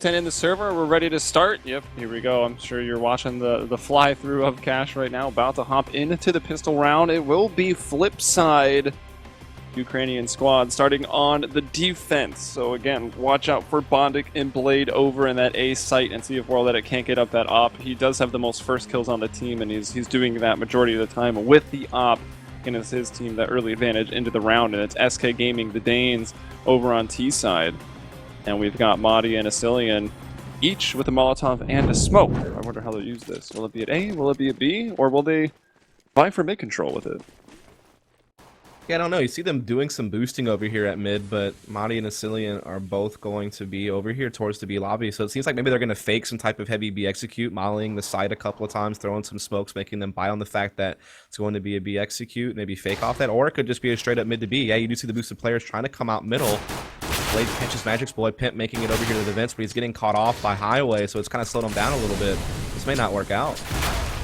10 in the server, we're ready to start. Yep, here we go. I'm sure you're watching the fly through of Cash right now, about to hop into the pistol round. It will be FlipSid Ukrainian squad starting on the defense. So again, watch out for Bondic and Blade over in that A site and see if World Edit can't get up that op. He does have the most first kills on the team, and he's doing that majority of the time with the op. And it's his team that early advantage into the round, and it's SK Gaming, the Danes, over on T side. And we've got Madi and Asilian, each with a Molotov and a smoke. I wonder how they'll use this. Will it be at A? Will it be at B? Or will they vie for mid control with it? Yeah, I don't know. You see them doing some boosting over here at mid, but Madi and Asilian are both going to be over here towards the B lobby. So it seems like maybe they're going to fake some type of heavy B execute, modeling the site a couple of times, throwing some smokes, making them buy on the fact that it's going to be a B execute, maybe fake off that. Or it could just be a straight up mid to B. Yeah, you do see the boosted players trying to come out middle. Blade pinches Magic's boy, Pimp making it over here to the vents, but he's getting caught off by Highway, so it's kind of slowed him down a little bit. This may not work out.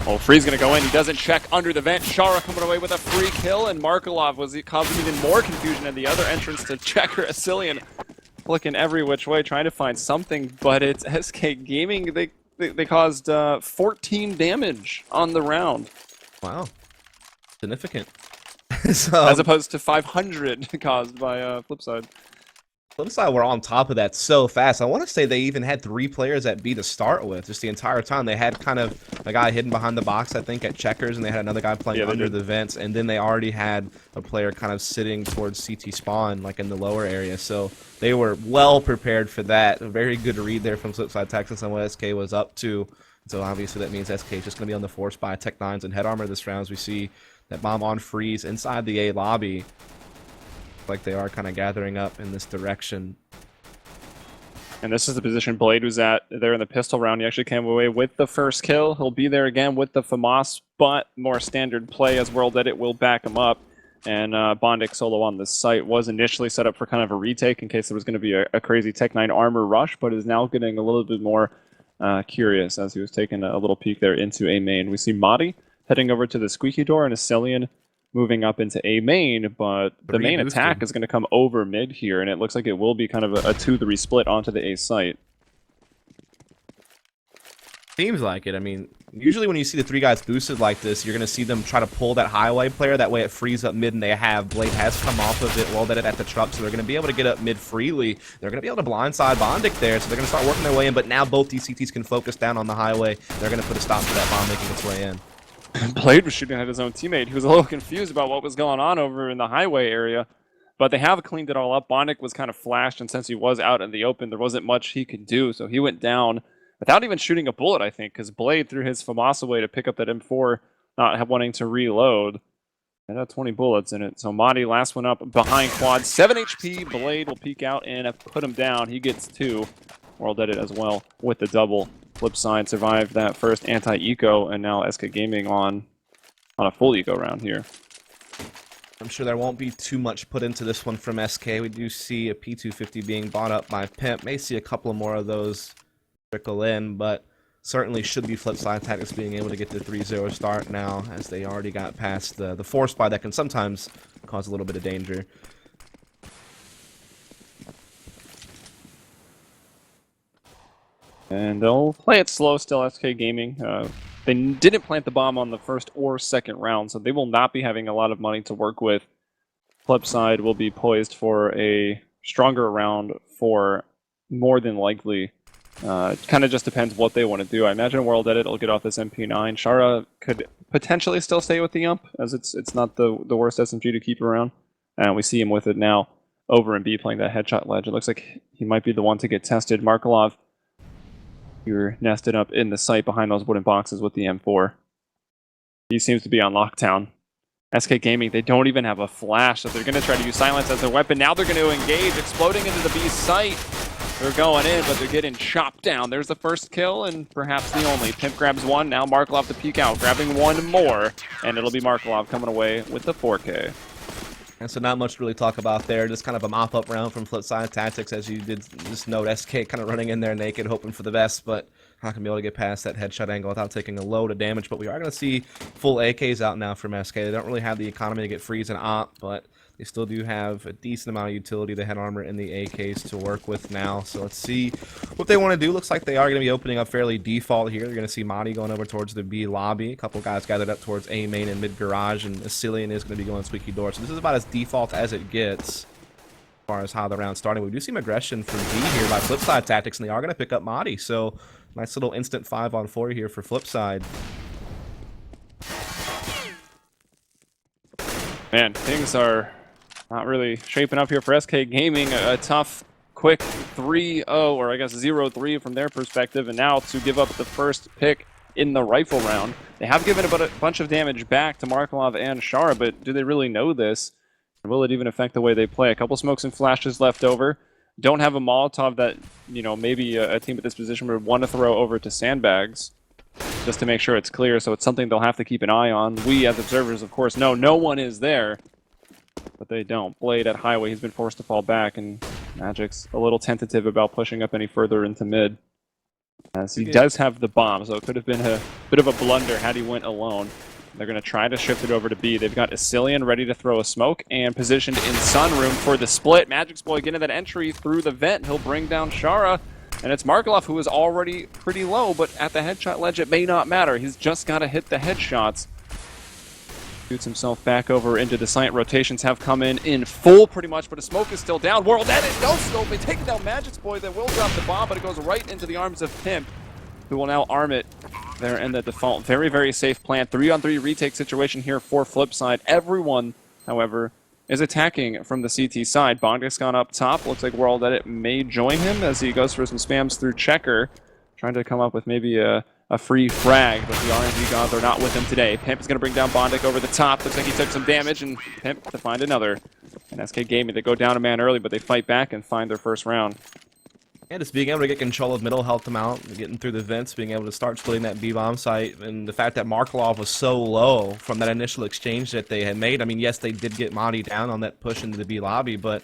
Oh, Free's going to go in. He doesn't check under the vent. Shara coming away with a free kill, and Markelov was causing even more confusion at the other entrance to Checker. Asilian looking every which way, trying to find something, but it's SK Gaming. They caused 14 damage on the round. Wow. Significant. As opposed to 500 caused by FlipSid. FlipSid were on top of that so fast. I want to say they even had 3 players at B to start with, just the entire time. They had kind of a guy hidden behind the box, I think, at Checkers, and they had another guy playing under the vents, and then they already had a player kind of sitting towards CT spawn, like in the lower area. So they were well prepared for that. A very good read there from FlipSid Texas on what SK was up to. So obviously that means SK is just going to be on the force by Tech 9s and head armor this round, as we see that bomb on freeze inside the A lobby. Like they are kind of gathering up in this direction. And this is the position Blade was at there in the pistol round. He actually came away with the first kill. He'll be there again with the FAMAS, but more standard play as World Edit will back him up. And Bondic solo on this site was initially set up for kind of a retake in case there was going to be a crazy Tech 9 armor rush, but is now getting a little bit more curious as he was taking a little peek there into A main. We see Madi heading over to the squeaky door and Asilian moving up into A main, but the main attack is going to come over mid here, and it looks like it will be kind of a 2-3 split onto the A site. Seems like it. I mean, usually when you see the 3 guys boosted like this, you're going to see them try to pull that Highway player. That way it frees up mid, and they have. Blade has come off of it, World Edit at the truck, so they're going to be able to get up mid freely. They're going to be able to blindside Bondic there, so they're going to start working their way in, but now both these CTs can focus down on the Highway. They're going to put a stop to that bomb making its way in. Blade was shooting at his own teammate. He was a little confused about what was going on over in the Highway area, but they have cleaned it all up. Bondic was kind of flashed, and since he was out in the open, there wasn't much he could do, so he went down without even shooting a bullet, I think, because Blade threw his FAMAS away to pick up that M4, not wanting to reload. It had 20 bullets in it, so Madi, last one up behind quad. 7 HP, Blade will peek out and put him down. He gets 2. World Edit as well with the double. FlipSid survived that first anti-eco, and now SK Gaming on a full eco round here. I'm sure there won't be too much put into this one from SK. We do see a P250 being bought up by Pimp. May see a couple more of those trickle in, but certainly should be FlipSid Tactics being able to get the 3-0 start now, as they already got past the force buy that can sometimes cause a little bit of danger. And they'll play it slow still, SK Gaming. They didn't plant the bomb on the first or second round, so they will not be having a lot of money to work with. FlipSid will be poised for a stronger round for more than likely. It kind of just depends what they want to do. I imagine World Edit will get off this MP9. Shara could potentially still stay with the ump, as it's not the worst SMG to keep around. And we see him with it now over in B playing that headshot ledge. It looks like he might be the one to get tested. Markelov, you're nested up in the site behind those wooden boxes with the M4. He seems to be on lockdown. SK Gaming, they don't even have a flash, so they're going to try to use silence as their weapon. Now they're going to engage, exploding into the B site. They're going in, but they're getting chopped down. There's the first kill, and perhaps the only. Pimp grabs one, now Markelov to peek out, grabbing one more, and it'll be Markelov coming away with the 4K. And so not much to really talk about there. Just kind of a mop-up round from FlipSid Tactics, as you did just note. SK kind of running in there naked, hoping for the best, but not going to be able to get past that headshot angle without taking a load of damage. But we are going to see full AKs out now from SK. They don't really have the economy to get freeze and op, but They still do have a decent amount of utility, the head armor and the AKs to work with now. So let's see what they want to do. Looks like they are going to be opening up fairly default here. They're going to see Madi going over towards the B lobby. A couple guys gathered up towards A main and mid garage, and Asilian is going to be going squeaky door. So this is about as default as it gets as far as how the round's starting. We do see aggression from B here by FlipSid Tactics, and they are going to pick up Madi. So nice little instant 5-on-4 here for FlipSid. Man, things are not really shaping up here for SK Gaming. A tough, quick 3-0, or I guess 0-3 from their perspective, and now to give up the first pick in the rifle round. They have given a bunch of damage back to Markelov and Shara, but do they really know this? Will it even affect the way they play? A couple smokes and flashes left over. Don't have a Molotov that, you know, maybe a team at this position would want to throw over to sandbags, just to make sure it's clear, so it's something they'll have to keep an eye on. We, as observers, of course, know no one is there, but they don't. Blade at Highway, he's been forced to fall back, and Magic's a little tentative about pushing up any further into mid, as he does have the bomb, so it could have been a bit of a blunder had he went alone. They're going to try to shift it over to B. They've got Asilian ready to throw a smoke and positioned in Sunroom for the split. Magic's boy getting that entry through the vent. He'll bring down Shara. And it's Markelov, who is already pretty low, but at the headshot ledge, it may not matter. He's just got to hit the headshots. Shoots himself back over into the site. Rotations have come in full, pretty much, but a smoke is still down. World Edit, no scope. They take down Magic's boy. They will drop the bomb, but it goes right into the arms of Pimp, who will now arm it there in the default. Very, very safe plant. 3-on-3 retake situation here for FlipSid. Everyone, however, is attacking from the CT side. Bondik's gone up top. Looks like World Edit may join him as he goes for some spams through Checker, trying to come up with maybe a free frag, but the RNG gods are not with him today. Pimp is going to bring down Bondik over the top. Looks like he took some damage, and Pimp to find another. And SK Gaming, they go down a man early, but they fight back and find their first round. And just being able to get control of middle, helped them out, getting through the vents, being able to start splitting that B-bomb site, and the fact that Markelov was so low from that initial exchange that they had made. I mean, yes, they did get Madi down on that push into the B lobby, but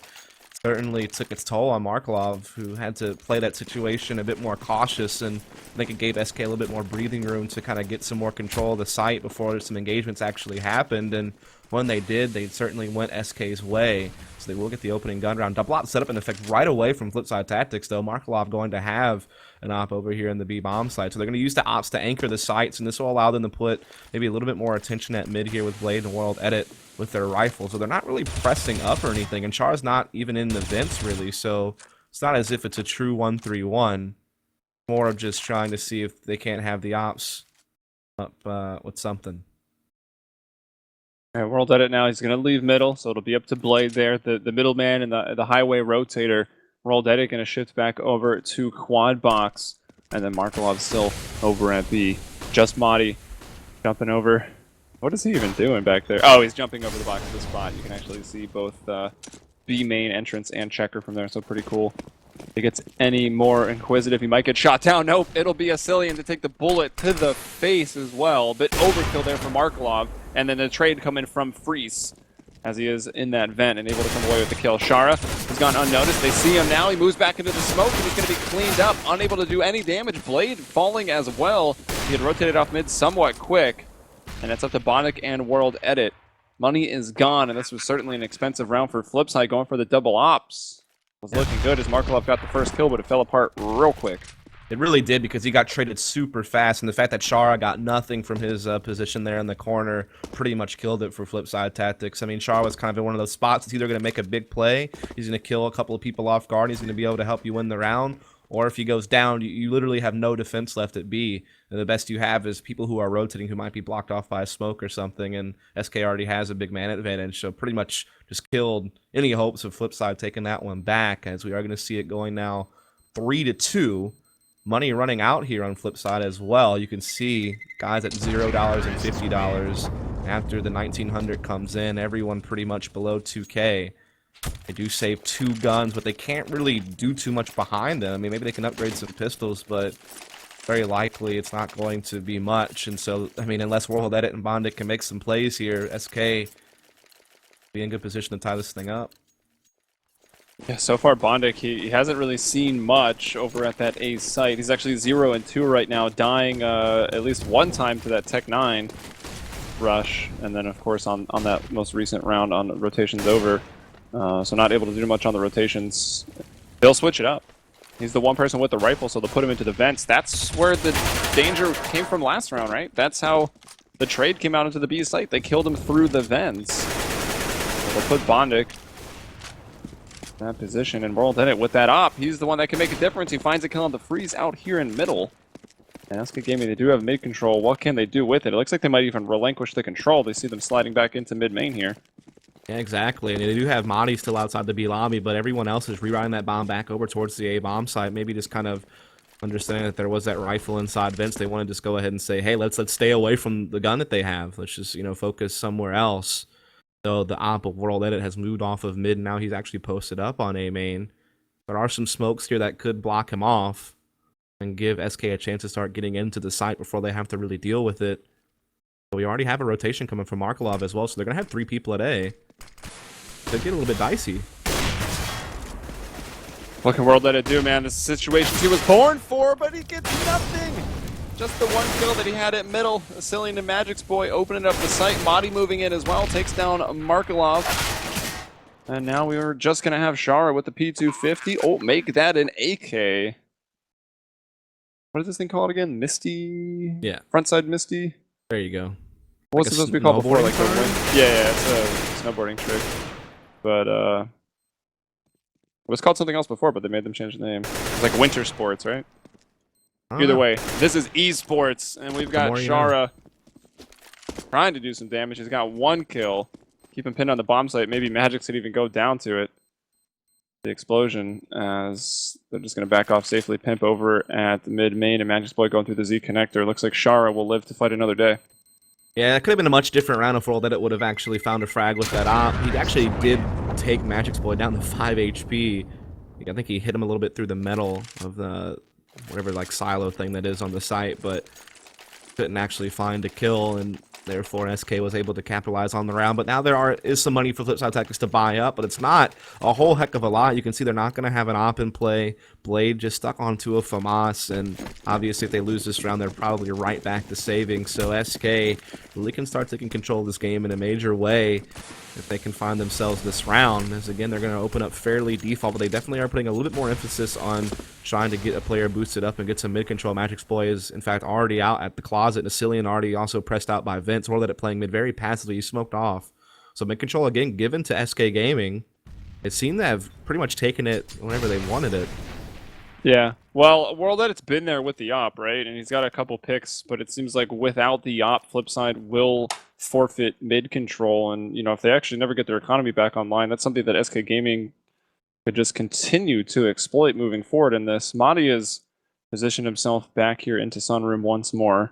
certainly took its toll on Markelov, who had to play that situation a bit more cautious, and I think it gave SK a little bit more breathing room to kind of get some more control of the site before some engagements actually happened, and when they did, they certainly went SK's way, so they will get the opening gun round. Double op set up in effect right away from FlipSid Tactics, though. Markelov going to have an op over here in the B-bomb site, so they're going to use the ops to anchor the sites, and this will allow them to put maybe a little bit more attention at mid here with Blade and World Edit with their rifles, so they're not really pressing up or anything, and Char's not even in the vents, really, so it's not as if it's a true 1-3-1, more of just trying to see if they can't have the ops up with something. All right, World Edit now. He's going to leave middle, so it'll be up to Blade there. The middleman and the highway rotator. World Edit going to shift back over to quad box, and then Markelov still over at B. Just Madi jumping over. What is he even doing back there? Oh, he's jumping over the box to the spot. You can actually see both B main entrance and Checker from there, so pretty cool. If he gets any more inquisitive, he might get shot down. Nope, it'll be Asilian to take the bullet to the face as well. A bit overkill there for Markelov. And then the trade coming from Freeze, as he is in that vent and able to come away with the kill. Shara has gone unnoticed. They see him now. He moves back into the smoke, and he's going to be cleaned up, unable to do any damage. Blade falling as well. He had rotated off mid somewhat quick, and it's up to Bondik and World Edit. Money is gone, and this was certainly an expensive round for FlipSid, going for the double ops. It was looking good as Markelov got the first kill, but it fell apart real quick. It really did, because he got traded super fast, and the fact that Shara got nothing from his position there in the corner pretty much killed it for FlipSid Tactics. I mean, Shara was kind of in one of those spots. It's either going to make a big play, he's going to kill a couple of people off guard, he's going to be able to help you win the round, or if he goes down, you literally have no defense left at B, and the best you have is people who are rotating who might be blocked off by a smoke or something, and SK already has a big man advantage, so pretty much just killed any hopes of FlipSid taking that one back, as we are going to see it going now 3-2. Money running out here on FlipSid as well. You can see guys at $0 and $50 after the 1900 comes in. Everyone pretty much below 2K. They do save 2 guns, but they can't really do too much behind them. I mean, maybe they can upgrade some pistols, but very likely it's not going to be much. And so, I mean, unless World Edit and Bondik can make some plays here, SK be in good position to tie this thing up. Yeah, so far Bondik, he hasn't really seen much over at that A site. He's actually 0-2 right now, dying at least one time to that Tech 9. rush, and then of course on that most recent round on rotations over, so not able to do much on the rotations. They'll switch it up. He's the one person with the rifle, so they'll put him into the vents. That's where the danger came from last round, right? That's how the trade came out into the B site. They killed him through the vents. So they'll put Bondic in that position, and World Edit with that op. He's the one that can make a difference. He finds a kill on the freeze out here in middle. And SK Gaming, they do have mid control. What can they do with it? It looks like they might even relinquish the control. They see them sliding back into mid main here. Yeah, exactly. And they do have Madi still outside the B lobby, but everyone else is rerouting that bomb back over towards the A bomb site. Maybe just kind of understanding that there was that rifle inside vents. They wanted to just go ahead and say, hey, let's stay away from the gun that they have. Let's just, you know, focus somewhere else. So the op of World Edit has moved off of mid. Now he's actually posted up on A main. There are some smokes here that could block him off and give SK a chance to start getting into the site before they have to really deal with it. But we already have a rotation coming from Markelov as well, so they're going to have 3 people at A. They get a little bit dicey. What can World Edit do, man? This is the situation he was born for, but he gets nothing. Just the one kill that he had at middle. Asilian and Magic's boy opening up the site. Madi moving in as well, takes down Markelov. And now we are just going to have Shara with the P250. Oh, make that an AK. What is this thing called again? Misty? Yeah. Frontside Misty? There you go. What was it supposed to be called before? Like the wind? Yeah, it's a snowboarding trick. But it was called something else before, but they made them change the name. It's like winter sports, right? Either way, this is esports, and we've got Shara trying to do some damage. He's got 1 kill. Keep him pinned on the bomb site. Maybe Magic could even go down to it. The explosion, as they're just going to back off safely. Pimp over at the mid main, and Magic's boy going through the Z connector. Looks like Shara will live to fight another day. Yeah, it could have been a much different round if World Edit would have actually found a frag with that op. He actually did take Magic's boy down to 5 HP. I think he hit him a little bit through the metal of the whatever like silo thing that is on the site, but couldn't actually find a kill, and therefore SK was able to capitalize on the round. But now there is some money for FlipSid Tactics to buy up, but it's not a whole heck of a lot. You can see they're not going to have an op in play. Blade just stuck onto a FAMAS, and obviously if they lose this round, they're probably right back to saving. So SK really can start taking control of this game in a major way if they can find themselves this round. As again, they're going to open up fairly default, but they definitely are putting a little bit more emphasis on trying to get a player boosted up and get some mid control. Magic's boy is in fact already out at the closet. Asilian already also pressed out by Vince. World Edit playing mid very passively. He smoked off. So mid control again given to SK Gaming. It seemed to have pretty much taken it whenever they wanted it. Yeah, well, World Edit's been there with the op, right? And he's got a couple picks, but it seems like without the op, FlipSid will forfeit mid control. And, you know, if they actually never get their economy back online, that's something that SK Gaming could just continue to exploit moving forward in this. Madi has positioned himself back here into Sunroom once more.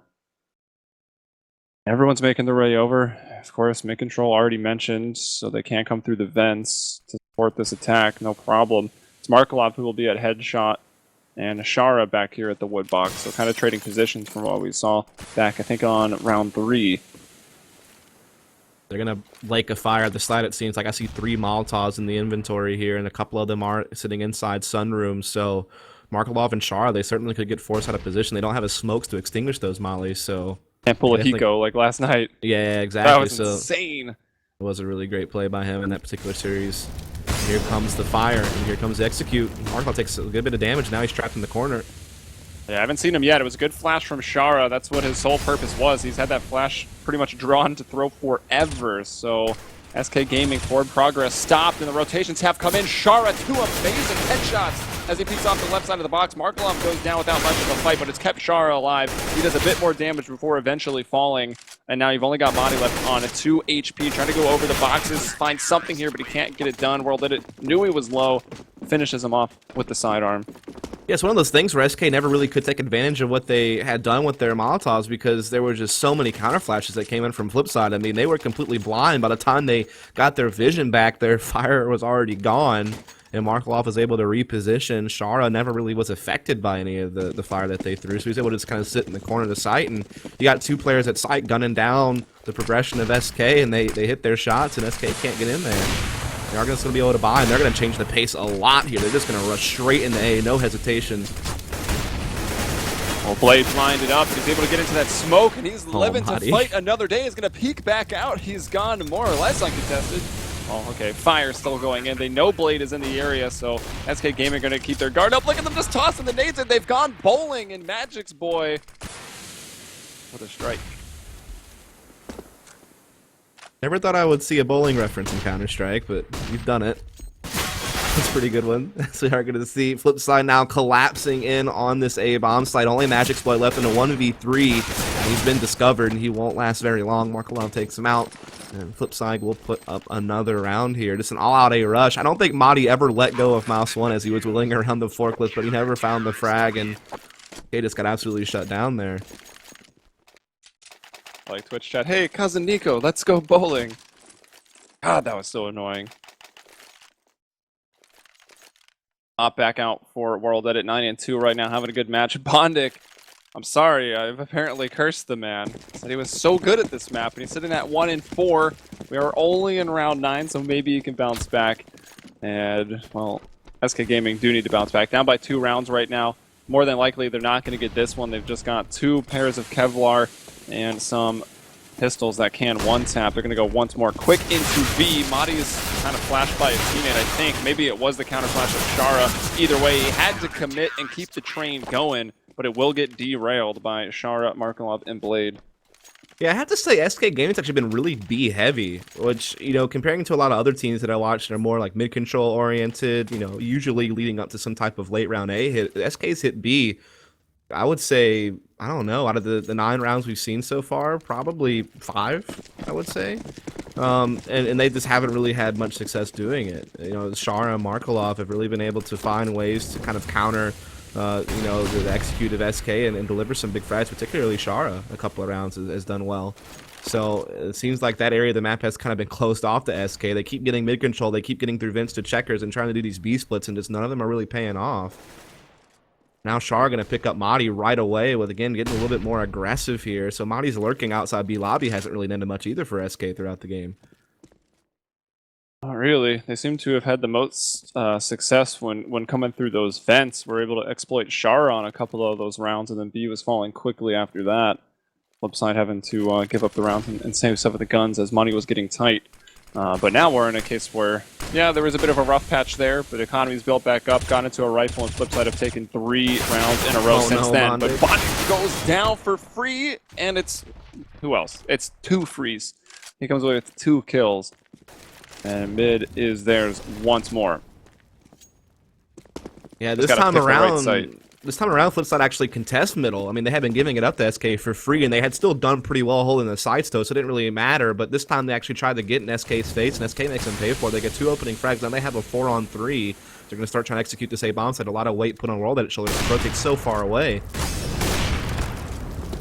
Everyone's making their way over. Of course, mid control already mentioned, so they can't come through the vents to support this attack, no problem. It's Markelov who will be at headshot, and Shara back here at the wood box, so kind of trading positions from what we saw back, I think, on round 3. They're going to lake a fire at the side, it seems like. I see 3 Molotovs in the inventory here, and a couple of them are sitting inside sunrooms, so Markelov and Shara, they certainly could get forced out of position. They don't have a smokes to extinguish those mollies, so... Can't pull a Hiko like last night. Yeah, exactly. That was insane. It was a really great play by him in that particular series. Here comes the fire, and here comes the execute. Markelov takes a good bit of damage. Now he's trapped in the corner. Yeah, I haven't seen him yet. It was a good flash from Shara. That's what his sole purpose was. He's had that flash pretty much drawn to throw forever. So SK Gaming forward progress stopped, and the rotations have come in. Shara, 2 amazing headshots as he peeks off the left side of the box. Markelov goes down without much of a fight, but it's kept Shara alive. He does a bit more damage before eventually falling, and now you've only got Madi left on at 2 HP, trying to go over the boxes, find something here, but he can't get it done. World Edit knew he was low, finishes him off with the sidearm. Yeah, it's one of those things where SK never really could take advantage of what they had done with their Molotovs because there were just so many counter flashes that came in from FlipSid. I mean, they were completely blind. By the time they got their vision back, their fire was already gone, and Markelov was able to reposition. Shara never really was affected by any of the fire that they threw, so he was able to just kind of sit in the corner of the site, and you got 2 players at site gunning down the progression of SK, and they hit their shots, and SK can't get in there. They are just going to be able to buy, and they're going to change the pace a lot here. They're just going to rush straight into A, no hesitation. Well, Blade's lined it up. He's able to get into that smoke, and he's living to Madi. fight another day. He's going to peek back out. He's gone more or less uncontested. Oh, okay. Fire still going in. They know Blade is in the area, so SK Gaming are going to keep their guard up. Look at them just tossing the nades, and they've gone bowling, and Magic's boy with a strike. Never thought I would see a bowling reference in Counter-Strike, but you've done it. That's a pretty good one. So we are going to see FlipSid now collapsing in on this A bomb site. Only Magic's boy left in a 1v3. And he's been discovered, and he won't last very long. Markelov takes him out. And FlipSid will put up another round here. Just an all-out A rush. I don't think Madi ever let go of Mouse 1 as he was wheeling around the forklift, but he never found the frag, and he just got absolutely shut down there. Like Twitch chat, hey, cousin Nico, let's go bowling. God, that was so annoying. Hop back out for World Edit 9-2 right now, having a good match. Bondic, I'm sorry, I've apparently cursed the man. Said he was so good at this map, and he's sitting at 1-4. We are only in round 9, so maybe he can bounce back. And, well, SK Gaming do need to bounce back. Down by 2 rounds right now. More than likely, they're not going to get this one. They've just got 2 pairs of Kevlar and some pistols that can one-tap. They're going to go once more. Quick into B. Madi is kind of flashed by his teammate, I think. Maybe it was the counter flash of Shara. Either way, he had to commit and keep the train going, but it will get derailed by Shara, Markelov, and Blade. Yeah, I have to say, SK Gaming's actually been really B-heavy, which, you know, comparing to a lot of other teams that I watched that are more like mid-control oriented, you know, usually leading up to some type of late round A hit. SK's hit B, I would say, I don't know, out of the 9 rounds we've seen so far, probably 5, I would say. And they just haven't really had much success doing it. You know, Shara and Markelov have really been able to find ways to kind of counter, you know, the execute of SK and deliver some big frags, particularly Shara, a couple of rounds has done well. So it seems like that area of the map has kind of been closed off to SK. They keep getting mid-control, they keep getting through vents to checkers and trying to do these B-splits, and just none of them are really paying off. Now Shar going to pick up Madi right away with, again, getting a little bit more aggressive here. So Madi's lurking outside B lobby. Hasn't really done much either for SK throughout the game. Not really. They seem to have had the most success when coming through those vents. We're able to exploit Shara on a couple of those rounds, and then B was falling quickly after that. FlipSid having to give up the round and save some of the guns as money was getting tight. But now we're in a case where, yeah, there was a bit of a rough patch there, but economy's built back up, got into a rifle, and FlipSid have taken 3 rounds in a row since then. But Bondic goes down for free, and it's, who else? It's 2 frees. He comes away with 2 kills, and mid is theirs once more. Yeah, this time around, FlipSid actually contests middle. I mean, they had been giving it up to SK for free, and they had still done pretty well holding the sides, though, so it didn't really matter. But this time they actually tried to get in SK's face, and SK makes them pay for it. They get 2 opening frags, then they have a 4-on-3. They're going to start trying to execute this A bomb site. A lot of weight put on World Edit's shoulders. The rotates so far away.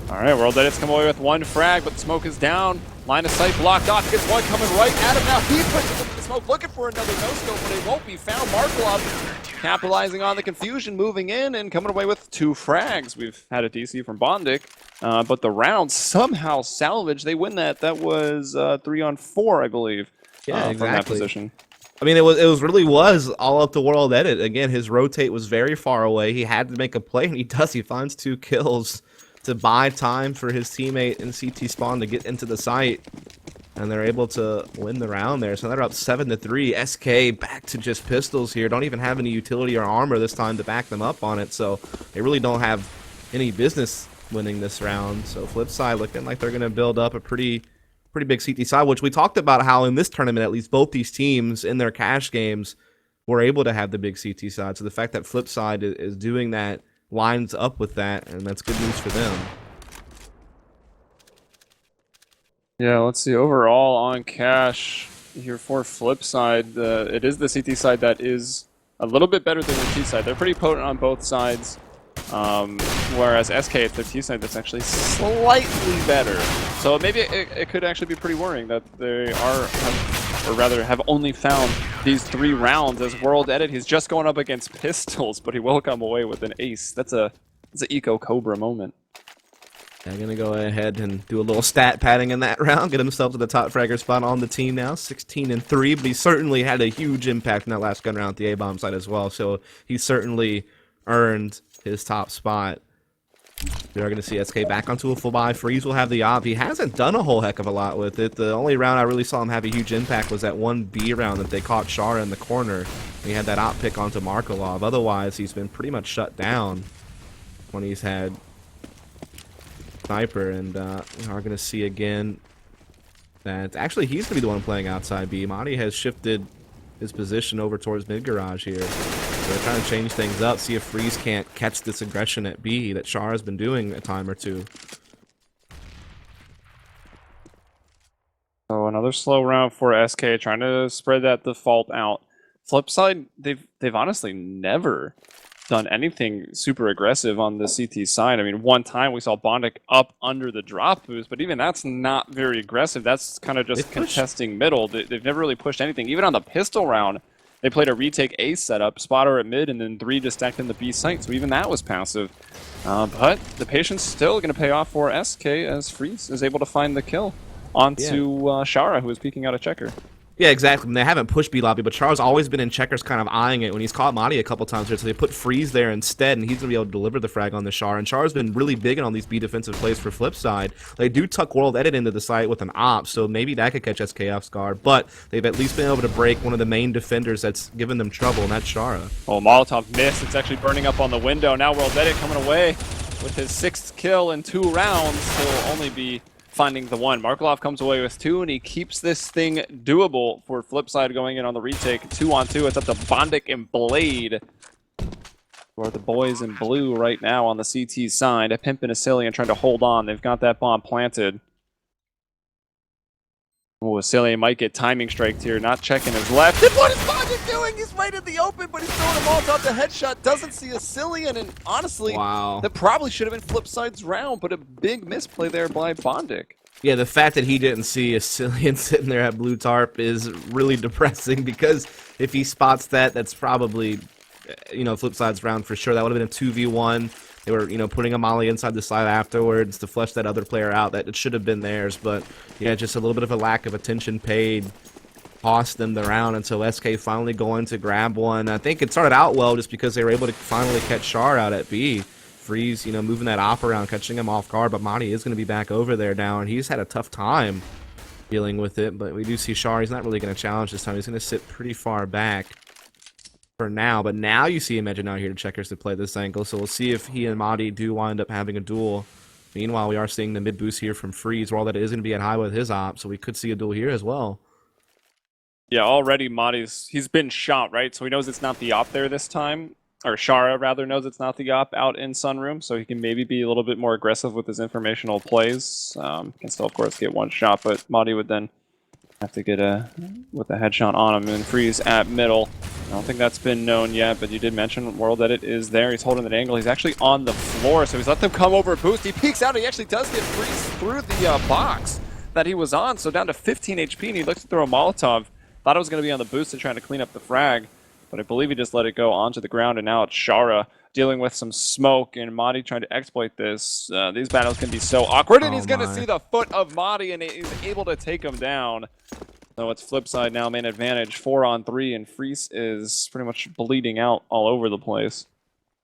All right, World Edit's come away with 1 frag, but the smoke is down. Line of sight blocked off. He gets one coming right at him now. He pushes into the smoke, looking for another no-scope, but it won't be found. Markelov capitalizing on the confusion, moving in and coming away with 2 frags. We've had a DC from Bondic, but the round somehow salvaged. They win that. That was 3-on-4, I believe. Yeah, exactly. From that position. I mean, it was all up to World Edit. Again, his rotate was very far away. He had to make a play, and he does. He finds 2 kills to buy time for his teammate in CT spawn to get into the site, and they're able to win the round there. So they're up 7-3. SK back to just pistols here. Don't even have any utility or armor this time to back them up on it, so they really don't have any business winning this round. So FlipSid looking like they're going to build up a pretty big CT side, which we talked about how in this tournament, at least both these teams in their cash games were able to have the big CT side. So the fact that FlipSid is doing that lines up with that, and that's good news for them. Yeah, let's see. Overall on cash here for FlipSid, it is the CT side that is a little bit better than the T side. They're pretty potent on both sides, whereas SK, it's the T side that's actually slightly better. So maybe it could actually be pretty worrying that they have only found these 3 rounds as World Edit. He's just going up against pistols, but he will come away with an ace. That's an Eco Cobra moment. I'm going to go ahead and do a little stat padding in that round, get himself to the top fragger spot on the team now, 16-3, but he certainly had a huge impact in that last gun round at the A-bomb side as well, so he certainly earned his top spot. We are going to see SK back onto a full buy. Freeze will have the op. He hasn't done a whole heck of a lot with it. The only round I really saw him have a huge impact was that one B round that they caught Shara in the corner. He had that op pick onto Markolov. Otherwise, he's been pretty much shut down when he's had Sniper. And we are going to see again that actually he's going to be the one playing outside B. Madi has shifted his position over towards mid garage here. So they're trying to change things up, see if Freeze can't catch this aggression at B that Shara's been doing a time or two. So another slow round for SK, trying to spread that default out. FlipSid, they've honestly never done anything super aggressive on the CT side. I mean, one time we saw Bondic up under the drop boost, but even that's not very aggressive. That's kind of just contesting middle. They've never really pushed anything. Even on the pistol round, they played a retake A setup, spotter at mid, and then 3 just stacked in the B site. So even that was passive. But the patience still going to pay off for SK as Freeze is able to find the kill onto Shara, who is peeking out a checker. Yeah, exactly. And they haven't pushed B lobby, but Char's always been in checkers kind of eyeing it when he's caught Madi a couple times here, so they put Freeze there instead, and he's going to be able to deliver the frag on the Char. And Char's been really big on these B defensive plays for FlipSid. They do tuck World Edit into the site with an op, so maybe that could catch SK off guard, but they've at least been able to break one of the main defenders that's given them trouble, and that's Shara. Oh, Molotov missed. It's actually burning up on the window. Now World Edit coming away with his 6th kill in 2 rounds. He'll only be finding the 1. Markolov comes away with 2, and he keeps this thing doable for FlipSid going in on the retake. 2-on-2. It's up to Bondic and Blade, who are the boys in blue right now on the CT side. A Pimp and a Cillian trying to hold on. They've got that bomb planted. Oh, Cillian might get timing striked here, not checking his left. And what is Bondic doing? He's right in the open, but he's throwing a Molotov to headshot. Doesn't see a Cillian, and honestly, that probably should have been FlipSid's round, but a big misplay there by Bondic. Yeah, the fact that he didn't see a Cillian sitting there at blue tarp is really depressing, because if he spots that, that's probably, FlipSid's round for sure. That would have been a 2v1. They were, putting a molly inside the side afterwards to flush that other player out. That it should have been theirs, but yeah, just a little bit of a lack of attention paid cost them the round until SK finally going to grab one. I think it started out well just because they were able to finally catch Char out at B. Freeze, moving that op around, catching him off guard, but Madi is going to be back over there now, and he's had a tough time dealing with it, but we do see Char. He's not really going to challenge this time. He's going to sit pretty far back for now, but now you see Imagine out here to checkers to play this angle, so we'll see if he and Madi do wind up having a duel. Meanwhile, we are seeing the mid boost here from Freeze, where all that is going to be at high with his op, so we could see a duel here as well. Yeah, already he's been shot, right? So he knows it's not the op there this time. Or Shara, rather, knows it's not the op out in Sunroom, so he can maybe be a little bit more aggressive with his informational plays. Can still, of course, get one shot, but Madi would then have to get with a headshot on him and Freeze at middle. I don't think that's been known yet, but you did mention World Edit is there. He's holding an angle. He's actually on the floor, so he's let them come over boost. He peeks out, and he actually does get Freeze through the box that he was on, so down to 15 HP, and he looks to throw a Molotov. Thought it was going to be on the boost and trying to clean up the frag, but I believe he just let it go onto the ground, and now it's Shara dealing with some smoke, and Madi trying to exploit this. These battles can be so awkward, and he's going to see the foot of Madi, and he's able to take him down. So it's FlipSid now, main advantage, 4-on-3, and Freeze is pretty much bleeding out all over the place.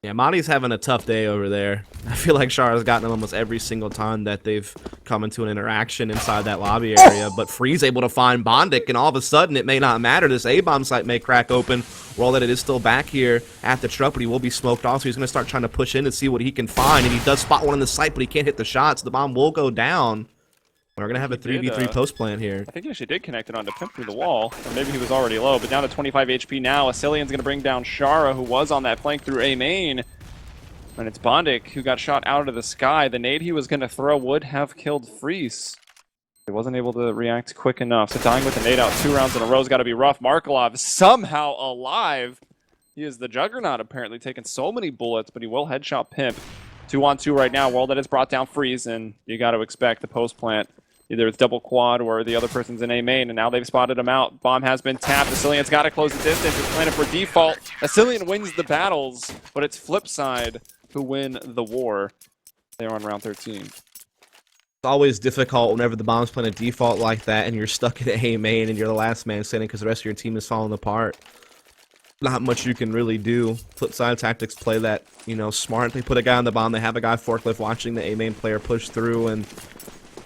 Yeah, Madi's having a tough day over there. I feel like Shara's gotten him almost every single time that they've come into an interaction inside that lobby area, but Freeze able to find Bondic, and all of a sudden it may not matter. This A-bomb site may crack open. Roll that it is still back here at the truck, but he will be smoked off, so he's going to start trying to push in to see what he can find, and he does spot one in the site, but he can't hit the shots. The bomb will go down. We're going to have a 3v3 post plant here. I think he actually did connect it onto Pimp through the wall, or maybe he was already low, but down to 25 HP now. Cillian's going to bring down Shara, who was on that flank through A main. And it's Bondic who got shot out of the sky. The nade he was going to throw would have killed Freeze. He wasn't able to react quick enough. So dying with the nade out 2 rounds in a row has got to be rough. Markolov somehow alive. He is the juggernaut, apparently, taking so many bullets, but he will headshot Pimp. 2-on-2 right now. World that has brought down Freeze, and you got to expect the post plant. Either it's double quad or the other person's in A main, and now they've spotted him out. Bomb has been tapped. Cillian's got to close the distance. It's planted for default. Cillian wins the battles, but it's FlipSid who win the war. They're on round 13. It's always difficult whenever the bomb's playing a default like that and you're stuck at A main and you're the last man standing because the rest of your team is falling apart. not much you can really do. FlipSide tactics play that, you know, smart. They put a guy on the bomb. They have a guy forklift watching the A main player push through and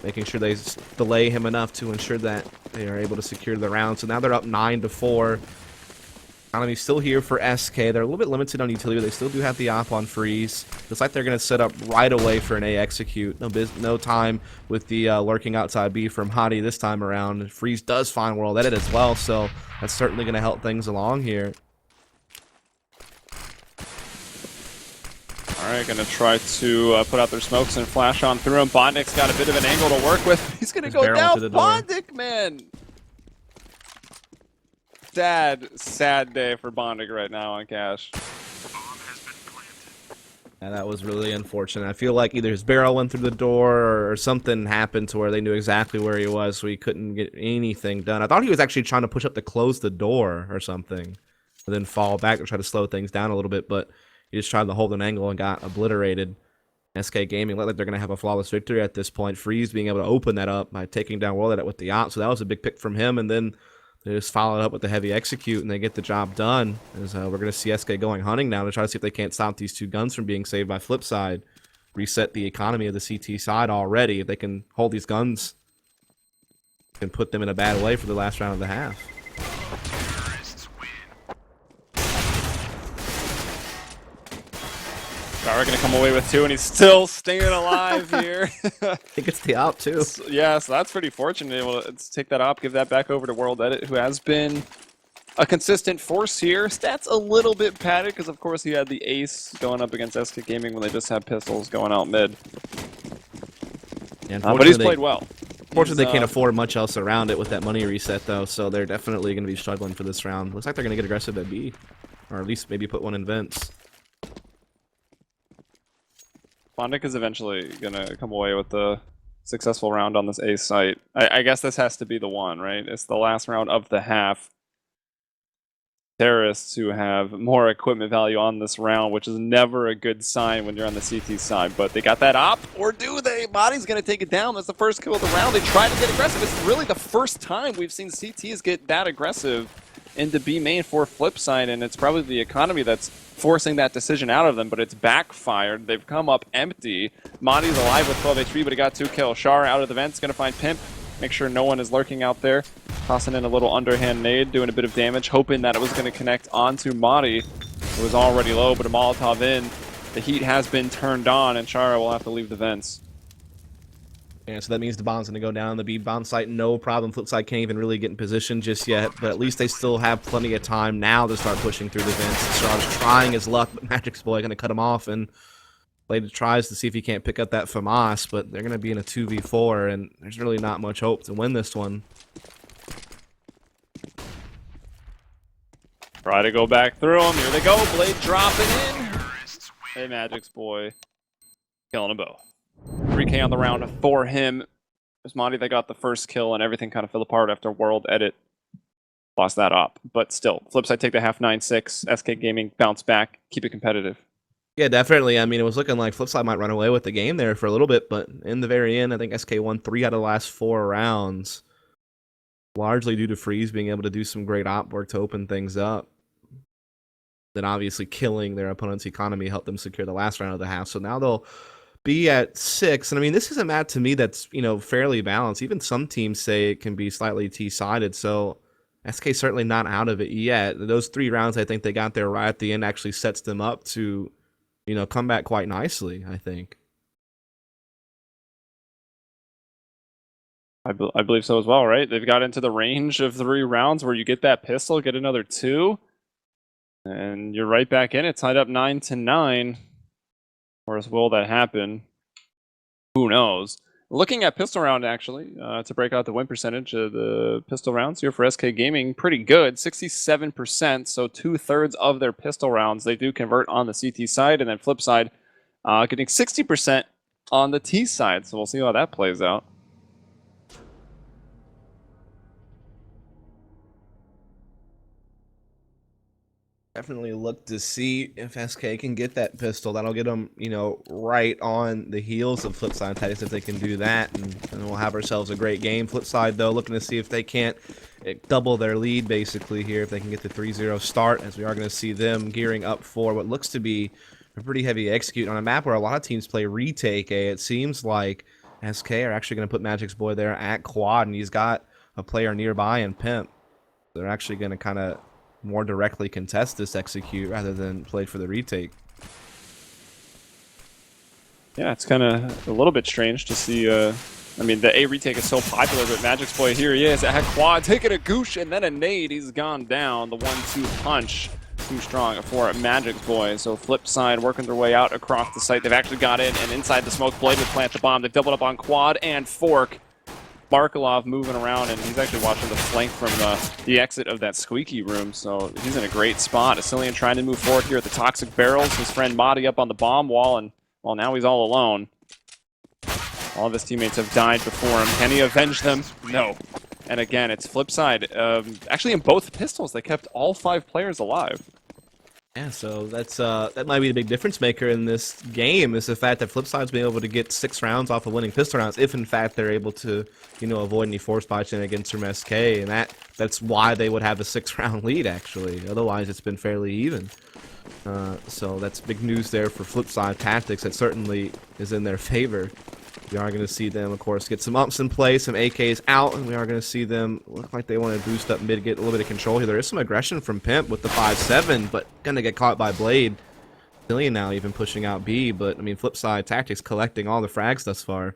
making sure they delay him enough to ensure that they are able to secure the round. So now they're up 9-4. Economy's still here for SK. They're a little bit limited on utility. They still do have the op on freeze. Looks like they're going to set up right away for an A execute. No time with the lurking outside B from Hottie this time around. Freeze does find world edit as well, so that's certainly going to help things along here. All right, going to try to put out their smokes and flash on through him. Bondik's got a bit of an angle to work with. He's going to go down. Bondik, man. Sad day for Bondik right now on Cash. Yeah, that was really unfortunate. I feel like either his barrel went through the door or something happened to where they knew exactly where he was, so he couldn't get anything done. I thought he was actually trying to push up to close the door or something, and then fall back to try to slow things down a little bit, but he just tried to hold an angle and got obliterated. SK Gaming look like they're going to have a flawless victory at this point. Freeze being able to open that up by taking down world edit with the op, so that was a big pick from him, and then they just followed up with the heavy execute, and they get the job done. As we're going to see SK going hunting now to try to see if they can't stop these two guns from being saved by FlipSide. Reset the economy of the CT side already. If they can hold these guns, can put them in a bad way for the last round of the half. We're going to come away with 2, and he's still staying alive here. I think it's the op, too. Yeah, so that's pretty fortunate. Able to take that op, give that back over to World Edit, who has been a consistent force here. Stats a little bit padded, because of course he had the ace going up against SK Gaming when they just had pistols going out mid. Yeah, but he's played well. Unfortunately, they can't afford much else around it with that money reset, though, so they're definitely going to be struggling for this round. Looks like they're going to get aggressive at B, or at least maybe put one in vents. Bondik is eventually going to come away with the successful round on this A site. I guess this has to be the one, right? It's the last round of the half. Terrorists who have more equipment value on this round, which is never a good sign when you're on the CT side. But they got that op, or do they? Body's going to take it down. That's the first kill of the round. They try to get aggressive. It's really the first time we've seen CTs get that aggressive into B main for FlipSide, and it's probably the economy that's forcing that decision out of them, but it's backfired. They've come up empty. Monty's alive with 12 HP, but he got 2 kills. Shar out of the vents, going to find Pimp. Make sure no one is lurking out there. Tossing in a little underhand nade, doing a bit of damage, hoping that it was going to connect onto Madi. It was already low, but a Molotov in. The heat has been turned on, and Shara will have to leave the vents. Yeah, so that means the bomb's going to go down on the B bomb site, no problem. FlipSide can't even really get in position just yet, but at least they still have plenty of time now to start pushing through the vents. Shar's trying his luck, but Magic's Boy going to cut him off, and Blade tries to see if he can't pick up that FAMAS, but they're going to be in a 2v4, and there's really not much hope to win this one. Try to go back through him. Here they go. Blade dropping in. Hey, Magic's Boy. Killing them both. 3K on the round for him. It was Monty that got the first kill, and everything kind of fell apart after World Edit lost that up. But still, FlipSide take the half 9-6. SK Gaming bounce back, keep it competitive. Yeah, definitely. I mean, it was looking like FlipSide might run away with the game there for a little bit, but in the very end, I think SK won 3 out of the last 4 rounds, largely due to Freeze being able to do some great op work to open things up. Then obviously killing their opponent's economy helped them secure the last round of the half. So now they'll be at 6, and I mean, this is a map to me that's, you know, fairly balanced. Even some teams say it can be slightly T-sided, so SK certainly not out of it yet. Those 3 rounds I think they got there right at the end actually sets them up to, you know, come back quite nicely, I think. I believe so as well, right? They've got into the range of 3 rounds where you get that pistol, get another 2, and you're right back in it, tied up 9-9. Or will that happen? Who knows? Looking at pistol round, actually, to break out the win percentage of the pistol rounds here for SK Gaming, pretty good, 67%. So 2/3 of their pistol rounds they do convert on the CT side, and then FlipSide getting 60% on the T side. So we'll see how that plays out. Definitely look to see if SK can get that pistol. That'll get them, you know, right on the heels of FlipSide Titans if they can do that, and we'll have ourselves a great game. FlipSide, though, looking to see if they can't double their lead basically here if they can get the 3-0 start, as we are going to see them gearing up for what looks to be a pretty heavy execute on a map where a lot of teams play retake. It seems like SK are actually going to put Magic's boy there at quad, and he's got a player nearby in Pimp. They're actually going to kind of more directly contest this execute rather than play for the retake. Yeah, it's kind of a little bit strange to see. I mean, the A retake is so popular, but Magic's boy, here he is at quad, taking a goosh and then a nade. He's gone down. The 1-2 punch, too strong for Magic's boy. So FlipSid working their way out across the site. They've actually got in, and inside the smoke, Blade would plant the bomb. They've doubled up on quad and fork. Barkalov moving around, and he's actually watching the flank from the exit of that squeaky room, so he's in a great spot. Asilian trying to move forward here at the toxic barrels. His friend Madi up on the bomb wall, and well, now he's all alone. All of his teammates have died before him. Can he avenge them? No. And again, it's FlipSid. Actually, in both pistols, they kept all 5 players alive. Yeah, so that's that might be the big difference maker in this game, is the fact that FlipSid's been able to get 6 rounds off of winning pistol rounds, if in fact they're able to, you know, avoid any force botching against from SK, and that's why they would have a 6-round lead actually. Otherwise, it's been fairly even. So that's big news there for FlipSid tactics. That certainly is in their favor. We are going to see them, of course, get some ups in play, some AKs out, and we are going to see them look like they want to boost up mid, get a little bit of control here. There is some aggression from Pimp with the 5-7, but going to get caught by Blade. Helium now even pushing out B, but, I mean, FlipSid tactics collecting all the frags thus far.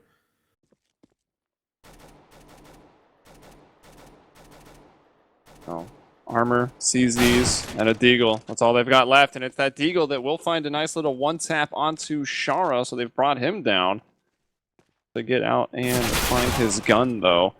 Oh, armor, CZs, and a Deagle. That's all they've got left, and it's that Deagle that will find a nice little one-tap onto Shara, so they've brought him down. To get out and find his gun, though.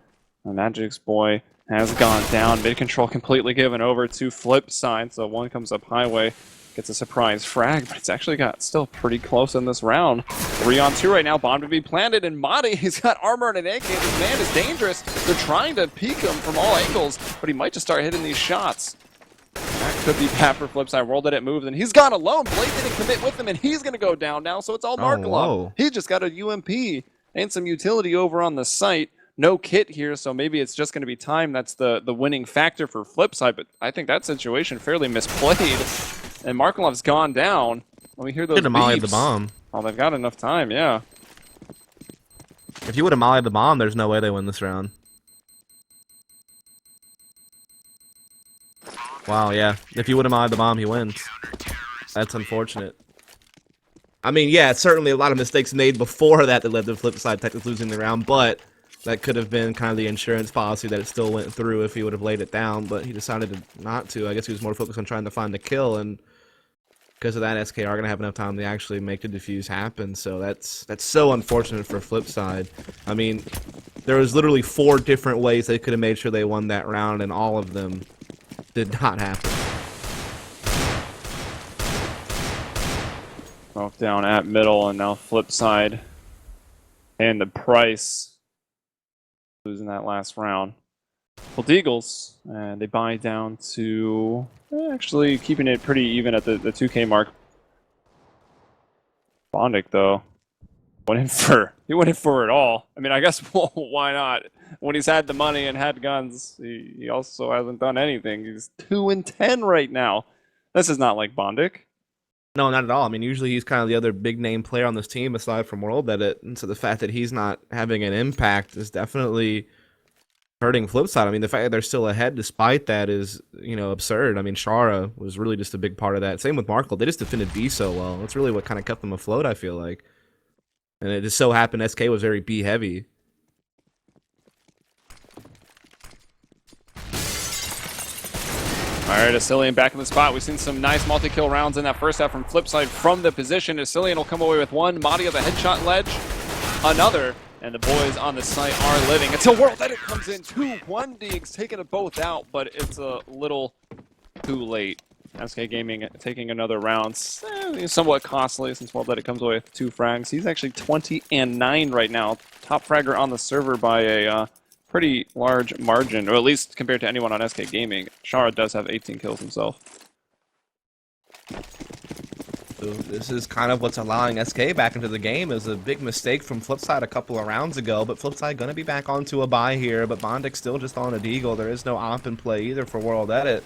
The Magic's boy has gone down. Mid control completely given over to FlipSid. So one comes up highway, gets a surprise frag, but it's actually got still pretty close in this round. 3-on-2 right now. Bomb to be planted, and Madi, he's got armor and an AK. This man is dangerous. They're trying to peek him from all angles, but he might just start hitting these shots. That could be bad for FlipSid. World that it moved, and he's gone alone. Blade didn't commit with him, and he's going to go down now, so it's all Markalov. He just got a UMP. And some utility over on the site. No kit here, so maybe it's just going to be time. That's the winning factor for FlipSid, but I think that situation fairly misplayed. And Markalov's gone down. Let me hear those beeps. The bomb. Oh, they've got enough time, yeah. If you would have mollied the bomb, there's no way they win this round. Wow, yeah. If you would have mollied the bomb, he wins. That's unfortunate. I mean, yeah, certainly a lot of mistakes made before that led to FlipSid technically losing the round, but that could have been kind of the insurance policy that it still went through if he would have laid it down, but he decided not to. I guess he was more focused on trying to find the kill, and because of that, SK are going to have enough time to actually make the defuse happen, so that's so unfortunate for FlipSid. I mean, there was literally 4 different ways they could have made sure they won that round, and all of them did not happen. Both down at middle, and now FlipSid and the price losing that last round. Well, Deagles, and they buy down to actually keeping it pretty even at the 2K mark. Bondic, though, he went in for it all. I mean, I guess, well, why not? When he's had the money and had guns, he also hasn't done anything. He's 2-10 right now. This is not like Bondic. No, not at all. I mean, usually he's kind of the other big name player on this team aside from World Edit, and so the fact that he's not having an impact is definitely hurting FlipSid. I mean, the fact that they're still ahead despite that is, you know, absurd. I mean, Shara was really just a big part of that. Same with Markle. They just defended B so well. That's really what kind of kept them afloat, I feel like. And it just so happened SK was very B heavy. All right, Asilian back in the spot. We've seen some nice multi-kill rounds in that first half from FlipSid from the position. Asilian will come away with one. Madi of the headshot ledge, another. And the boys on the site are living until World Edit comes in. 2-1 Deags taking it both out, but it's a little too late. SK Gaming taking another round. Somewhat costly since World Edit comes away with 2 frags. He's actually 20-9 right now. Top fragger on the server by a pretty large margin, or at least compared to anyone on SK Gaming. Shara does have 18 kills himself. So this is kind of what's allowing SK back into the game. Is a big mistake from FlipSid a couple of rounds ago, but FlipSid gonna be back onto a bye here, but Bondic still just on a deagle. There is no op in play either for World Edit.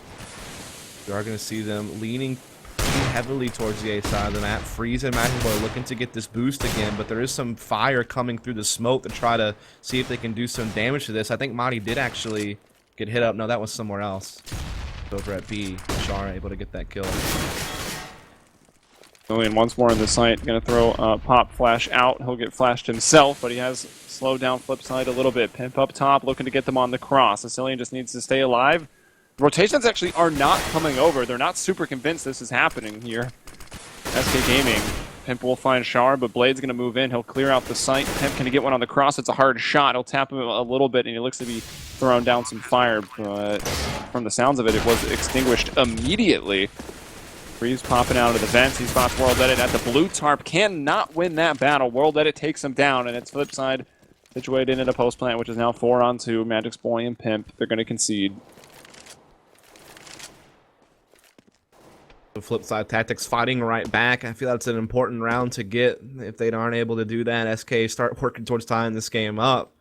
We are gonna see them leaning pretty heavily towards the A side of the map. Freeze and Magic Boy looking to get this boost again, but there is some fire coming through the smoke to try to see if they can do some damage to this. I think Madi did actually get hit up. No, that was somewhere else. Over at B, Shara able to get that kill. Cillian once more in the site, gonna throw Pop Flash out. He'll get flashed himself, but he has slowed down FlipSid a little bit. Pimp up top, looking to get them on the cross. Cillian just needs to stay alive. Rotations actually are not coming over. They're not super convinced this is happening here. SK Gaming. Pimp will find Shar, but Blade's gonna move in. He'll clear out the site. Pimp can get one on the cross. It's a hard shot. He'll tap him a little bit, and he looks to be throwing down some fire, but from the sounds of it, it was extinguished immediately. Freeze popping out of the vents. He spots World Edit at the blue tarp. Cannot win that battle. World Edit takes him down, and it's FlipSid situated in a post plant, which is now 4-on-2. Magic's Boy and Pimp. They're going to concede. The FlipSid Tactics fighting right back. I feel that's an important round to get. If they aren't able to do that, SK start working towards tying this game up.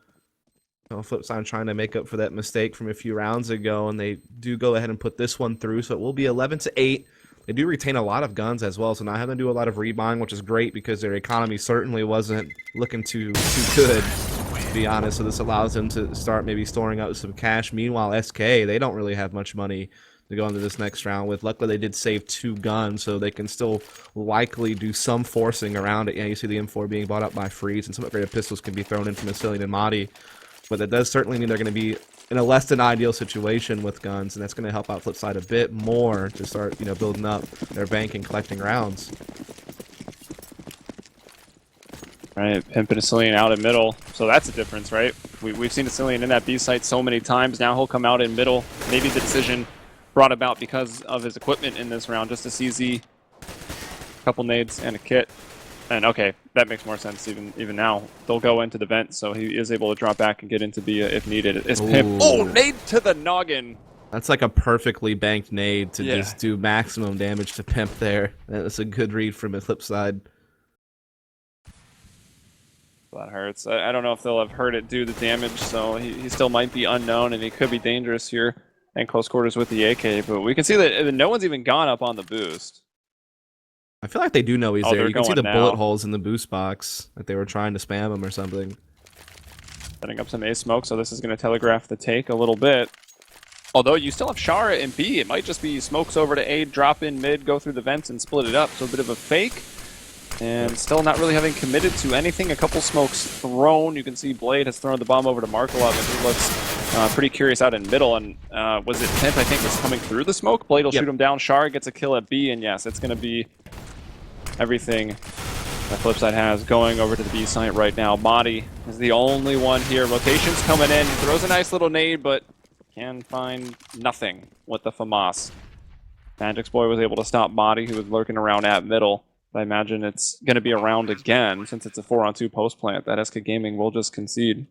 FlipSid trying to make up for that mistake from a few rounds ago, and they do go ahead and put this one through, so it will be 11-8. They do retain a lot of guns as well, so not having to do a lot of rebuying, which is great because their economy certainly wasn't looking too good, to be honest. So this allows them to start maybe storing up some cash. Meanwhile, SK, they don't really have much money to go into this next round with. Luckily, they did save 2 guns, so they can still likely do some forcing around it. Yeah, you see the M4 being bought up by Freeze, and some upgraded pistols can be thrown in from Cillian and Madi. But that does certainly mean they're going to be in a less than ideal situation with guns, and that's going to help out FlipSid a bit more to start, building up their bank and collecting rounds. Right, Pimp and Cillian out in middle, so that's a difference, right? We've seen Cillian in that B site so many times. Now he'll come out in middle. Maybe the decision brought about because of his equipment in this round, just a CZ, a couple nades, and a kit. And okay, that makes more sense even now. They'll go into the vent, so he is able to drop back and get into B if needed. It's Pimp. Oh, nade to the noggin! That's like a perfectly banked nade to just do maximum damage to Pimp there. That's a good read from a FlipSid. That hurts. I don't know if they'll have heard it do the damage, so he still might be unknown, and he could be dangerous here in close quarters with the AK, but we can see that no one's even gone up on the boost. I feel like they do know he's there. You can see the now. Bullet holes in the boost box, like they were trying to spam him or something. Setting up some A smoke, so this is going to telegraph the take a little bit. Although you still have Shara and B, it might just be smokes over to A, drop in mid, go through the vents and split it up. So a bit of a fake. And still not really having committed to anything. A couple smokes thrown. You can see Blade has thrown the bomb over to Markelov, and he looks pretty curious out in middle. And was it Pimp, I think, was coming through the smoke? Blade will shoot him down. Shara gets a kill at B, and yes, it's going to be everything that FlipSid has going over to the B site right now. Madi is the only one here. Rotation's coming in. He throws a nice little nade, but can find nothing with the FAMAS. Magic's Boy was able to stop Madi, who was lurking around at middle. I imagine it's going to be around again, since it's a 4-on-2 post plant, that SK Gaming will just concede.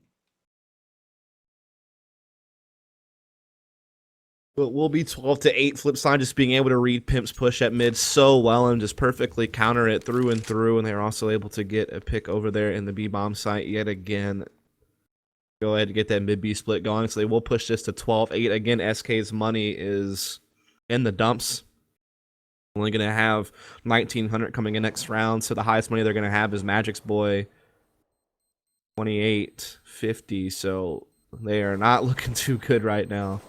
It will be 12-8. FlipSid just being able to read Pimp's push at mid so well and just perfectly counter it through and through, and they're also able to get a pick over there in the B-bomb site yet again. Go ahead and get that mid-B split going, so they will push this to 12-8. Again, SK's money is in the dumps. Only going to have 1,900 coming in next round, so the highest money they're going to have is Magic's Boy, 2850, so they are not looking too good right now.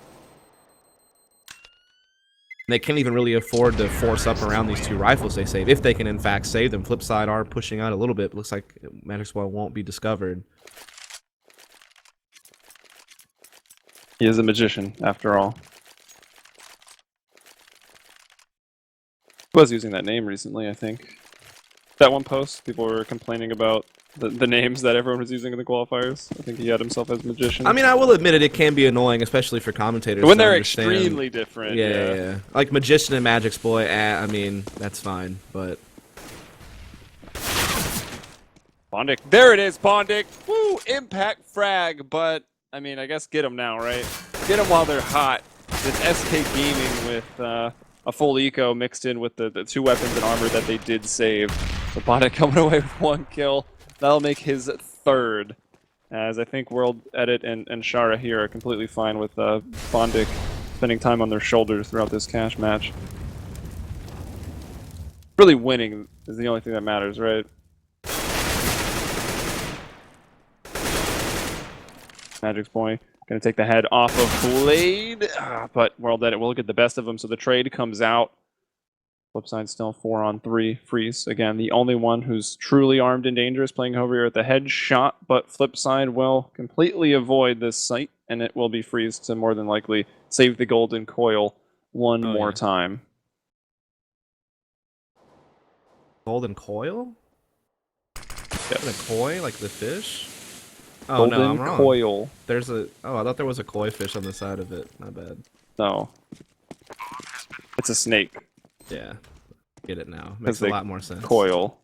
They can't even really afford to force up around these 2 rifles they save, if they can in fact save them. FlipSid are pushing out a little bit, but looks like Magic's Boy won't be discovered. He is a magician, after all. He was using that name recently, I think. That one post, people were complaining about the names that everyone was using in the qualifiers. I think he had himself as magician. I mean, I will admit it can be annoying, especially for commentators. When they're extremely different. Yeah. Like Magician and Magic's Boy, I mean, that's fine, but... Bondic. There it is, Bondic! Woo! Impact frag, but, I mean, I guess get them now, right? Get them while they're hot. It's SK Gaming with a full eco mixed in with the 2 weapons and armor that they did save. So Bondic coming away with 1 kill. That'll make his 3rd. As I think World Edit and Shara here are completely fine with Bondic spending time on their shoulders throughout this cash match. Really winning is the only thing that matters, right? Magic's boy gonna take the head off of Blade, but World Edit will get the best of him, so the trade comes out. FlipSid still 4-on-3. Freeze, again, the only one who's truly armed and dangerous, playing over here at the headshot, but FlipSid will completely avoid this site, and it will be Freeze to more than likely save the golden coil one more time. Golden coil? Yep. The koi, like the fish? Oh, golden no, I'm wrong. coil. There's a... Oh, I thought there was a koi fish on the side of it. My bad. No. It's a snake. Yeah. Get it now. Makes a lot more sense. Coil.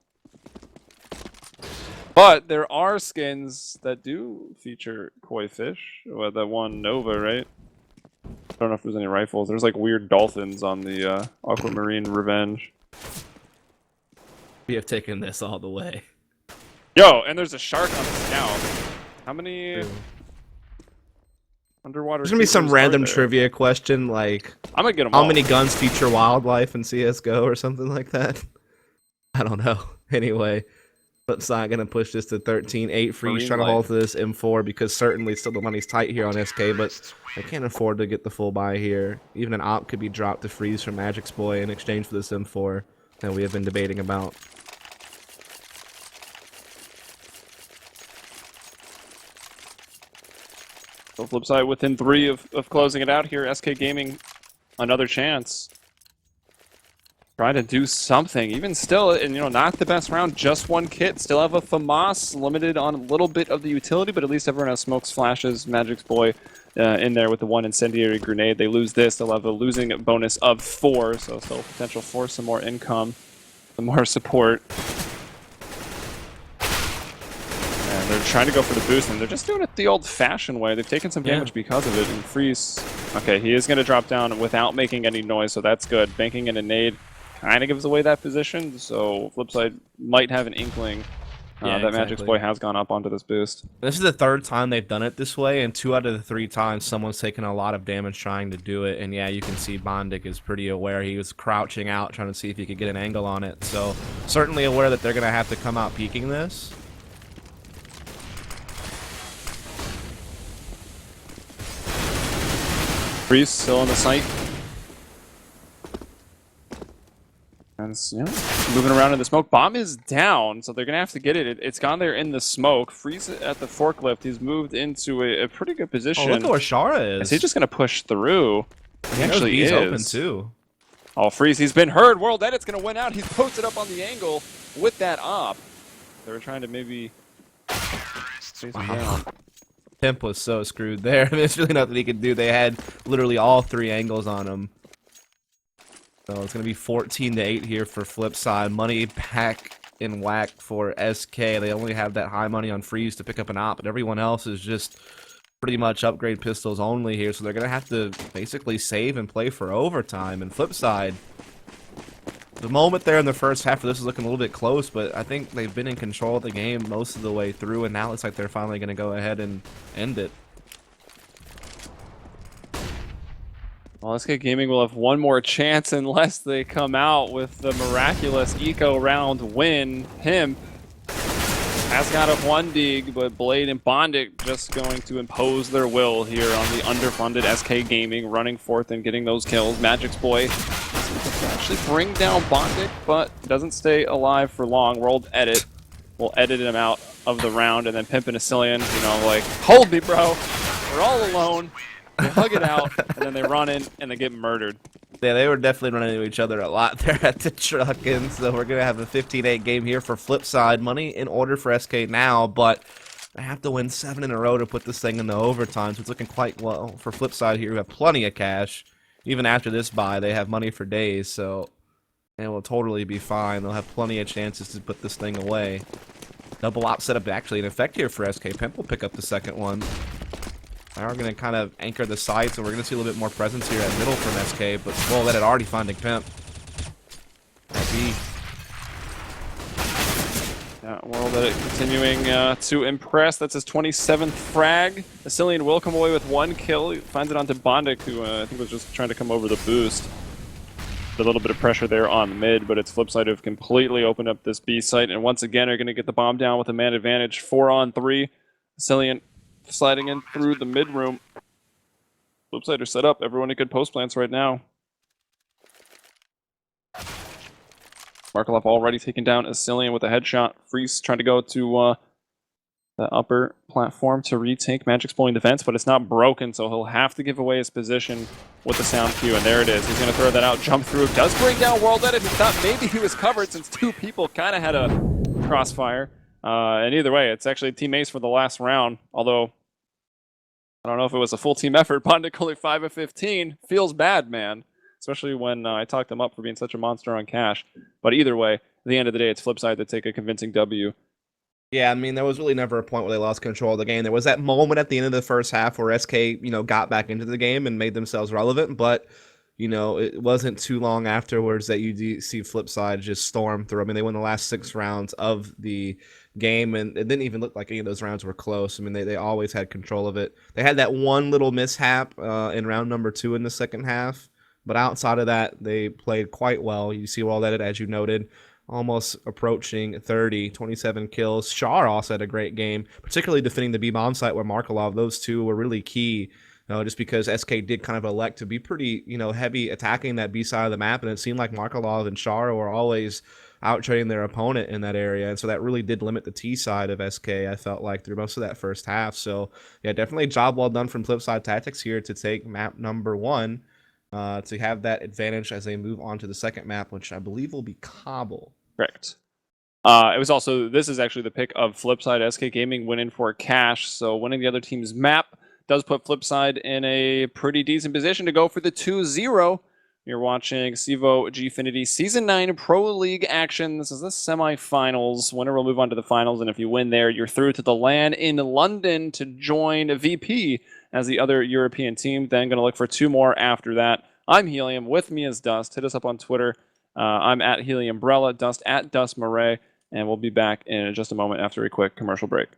But there are skins that do feature koi fish. Well, that one Nova, right? I don't know if there's any rifles. There's like weird dolphins on the Aquamarine Revenge. We have taken this all the way. Yo, and there's a shark on the scout. How many underwater? There's gonna be some random trivia question like, I'm gonna get them how all. many guns feature wildlife in CS:GO or something like that? I don't know. Anyway, FlipSid gonna push this to 13-8. Freeze trying to hold to this M4 because certainly still the money's tight here on SK, but they can't afford to get the full buy here. Even an op could be dropped to Freeze from Magic's boy in exchange for this M4 that we have been debating about. So FlipSid within 3 of closing it out here. SK Gaming, another chance. Try to do something. Even still, and not the best round, just 1 kit. Still have a FAMAS, limited on a little bit of the utility, but at least everyone has smokes, flashes, Magic's boy in there with the 1 incendiary grenade. They lose this, they'll have a losing bonus of 4, so still potential for some more income, some more support. And they're trying to go for the boost, and they're just doing it the old-fashioned way. They've taken some damage because of it, and Freeze... Okay, he is going to drop down without making any noise, so that's good. Banking in a nade kind of gives away that position, so FlipSid might have an inkling that Magic's boy has gone up onto this boost. This is the 3rd time they've done it this way, and 2 out of the 3 times someone's taken a lot of damage trying to do it. And yeah, you can see Bondic is pretty aware. He was crouching out trying to see if he could get an angle on it. So certainly aware that they're going to have to come out peeking this. Freeze still on the site. And moving around in the smoke. Bomb is down, so they're going to have to get it. It's gone there in the smoke. Freeze at the forklift. He's moved into a pretty good position. Oh, look at where Shara is. Is he just going to push through? He actually is. Open too. Oh, Freeze, he's been heard. World Edit's going to win out. He's posted up on the angle with that op. They were trying to maybe chase him down. Pimp was so screwed there. I mean, there's really nothing he could do. They had literally all 3 angles on him. So it's going to be 14-8 here for FlipSid. Money back in whack for SK. They only have that high money on Freeze to pick up an op, but everyone else is just pretty much upgrade pistols only here. So they're going to have to basically save and play for overtime. And FlipSid, the moment there in the first half of this is looking a little bit close, but I think they've been in control of the game most of the way through, and now it looks like they're finally going to go ahead and end it. Well, SK Gaming will have 1 more chance unless they come out with the miraculous eco round win. Pimp has got a 1 dig, but Blade and Bondic just going to impose their will here on the underfunded SK Gaming, running forth and getting those kills. Magic's boy actually bring down Bondic, but doesn't stay alive for long. World Edit will edit him out of the round, and then Pimp and Asilian, like, hold me, bro. We're all alone. They hug it out, and then they run in, and they get murdered. Yeah, they were definitely running into each other a lot there at the truck, and so we're going to have a 15-8 game here for FlipSid. Money in order for SK now, but they have to win 7 in a row to put this thing in the overtime, so it's looking quite well for FlipSid here. We have plenty of cash. Even after this buy, they have money for days, so it will totally be fine. They'll have plenty of chances to put this thing away. Double op setup actually in effect here for SK. Pimp will pick up the 2nd one. They are going to kind of anchor the sights, and we're going to see a little bit more presence here at middle from SK, but well, that had already finding Pimp. B. Yeah, World Edit continuing to impress. That's his 27th frag. Asilian will come away with 1 kill. He finds it onto Bondic, who I think was just trying to come over the boost. A little bit of pressure there on mid, but it's FlipSid who have completely opened up this B site, and once again are going to get the bomb down with a man advantage. 4-on-3. Asilian sliding in through the mid room. FlipSid are set up. Everyone in good post plants right now. Markelov already taken down Asilian with a headshot. Freeze trying to go to the upper platform to retake Magic's pulling defense, but it's not broken, so he'll have to give away his position with the sound cue, and there it is. He's going to throw that out, jump through, does bring down World Edit, who thought maybe he was covered since 2 people kind of had a crossfire. And either way, it's actually team ace for the last round, although I don't know if it was a full team effort. Bondic only 5 of 15. Feels bad, man. Especially when I talked him up for being such a monster on cash. But either way, at the end of the day, it's FlipSid to take a convincing W. Yeah, I mean, there was really never a point where they lost control of the game. There was that moment at the end of the first half where SK, got back into the game and made themselves relevant, but, it wasn't too long afterwards that you see FlipSid just storm through. I mean, they won the last 6 rounds of the game, and it didn't even look like any of those rounds were close. I mean, they always had control of it. They had that one little mishap in round number 2 in the second half, but outside of that, they played quite well. You see all that, as you noted, almost approaching 30, 27 kills. Char also had a great game, particularly defending the B-bomb site where Markelov. Those two were really key, just because SK did kind of elect to be pretty, heavy attacking that B side of the map, and it seemed like Markelov and Char were always out-trading their opponent in that area, and so that really did limit the T side of SK, I felt like, through most of that first half. So, yeah, definitely a job well done from FlipSid Tactics here to take map number 1, to have that advantage as they move on to the second map, which I believe will be Kabul. Correct. This is actually the pick of FlipSid. SK Gaming went in for cash, so winning the other team's map does put FlipSid in a pretty decent position to go for the 2-0. You're watching CEVO-G Season 9 Pro League action. This is the semifinals. Winner will move on to the finals, and if you win there, you're through to the LAN in London to join VP as the other European team. Then going to look for 2 more after that. I'm Helium. With me is Dust. Hit us up on Twitter. I'm at Heliumbrella, Dust at Dust Murray, and we'll be back in just a moment after a quick commercial break.